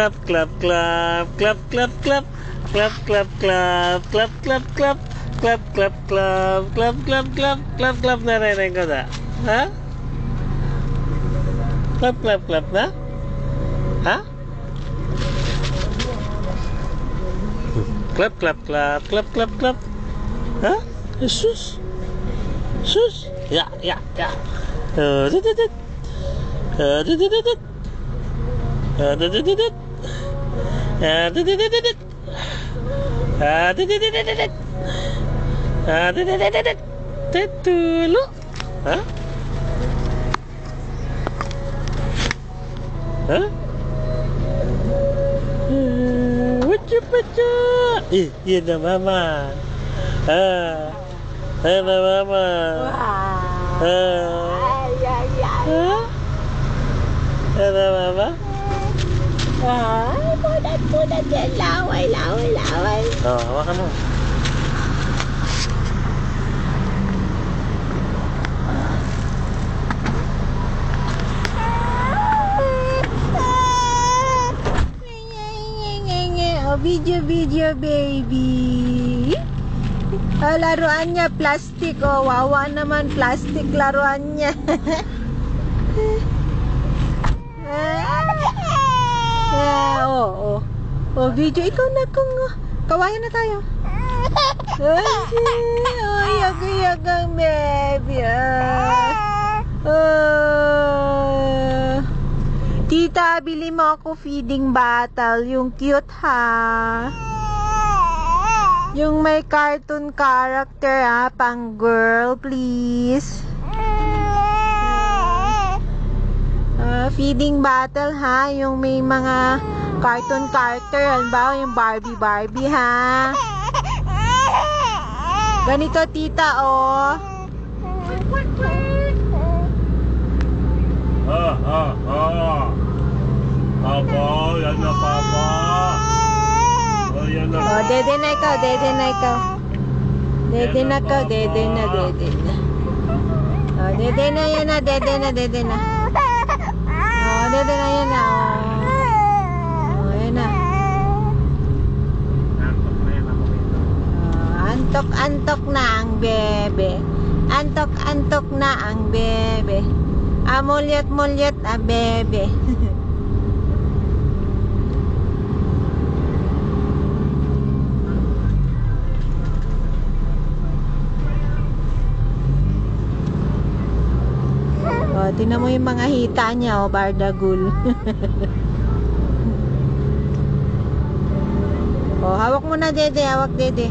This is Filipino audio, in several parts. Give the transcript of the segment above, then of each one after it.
clap, clap, clap, clap, clap, clap, clap, clap, clap, clap, clap, clap, clap, clap, clap, clap, clap, clap, clap, narinig ko na. Ha? Clap, clap, clap na? Ha? Clap, clap, clap, clap, clap, clap. Ha? Sus. Sus. Ya, ya, ya. Dididid. Dididid. Dididid. Dididid. Dididid. Dididid. Tetulo. Ha? Ha? Whatcha? Yun na mama. Ayun na mama. Ayun na mama. Punat yan. Laway. Hawakan mo. Video baby. Laruan niya plastic. Wawa naman, plastic laruan niya. Video, ikaw na kung kawayan na tayo. Yagang baby. Tita, bili mo ako feeding bottle. Yung cute, ha? Yung may cartoon character, ha? Pang girl, please. Feeding bottle, ha? Yung may mga cartoon character. Halimbawa, yung Barbie, ha? Ganito, tita, Papa, yan na papa. Yan na. Dede na ikaw. Dede na. Dede na. Dede na yan na. Dede na yan na. Yan na. Antok na ang bebe. Antok na ang bebe. Mulyat ang bebe. Tingnan mo yung mga hita niya, bardagul. Hawak mo na, dede. Hawak, dede.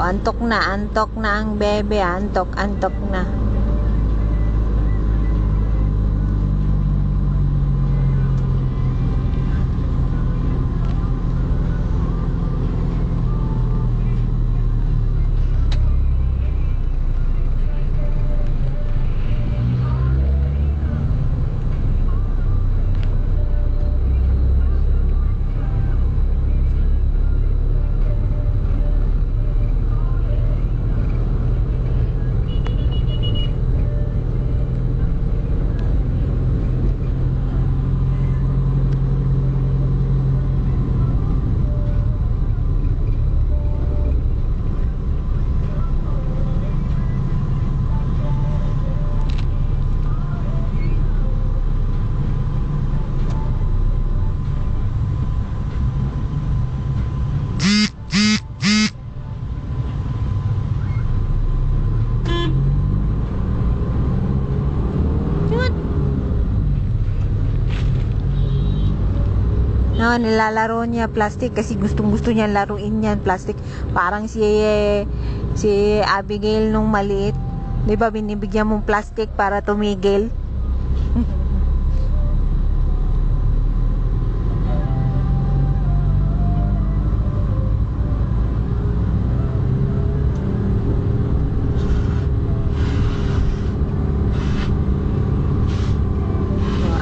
Antok na ang bebe. Antok na. No, nilalaro niya plastic kasi gustong-gusto niya laruin yan plastic. Parang Si Abigail nung maliit. Di ba binibigyan mong plastic para tumigil?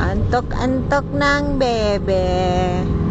Antok-antok ng bebe.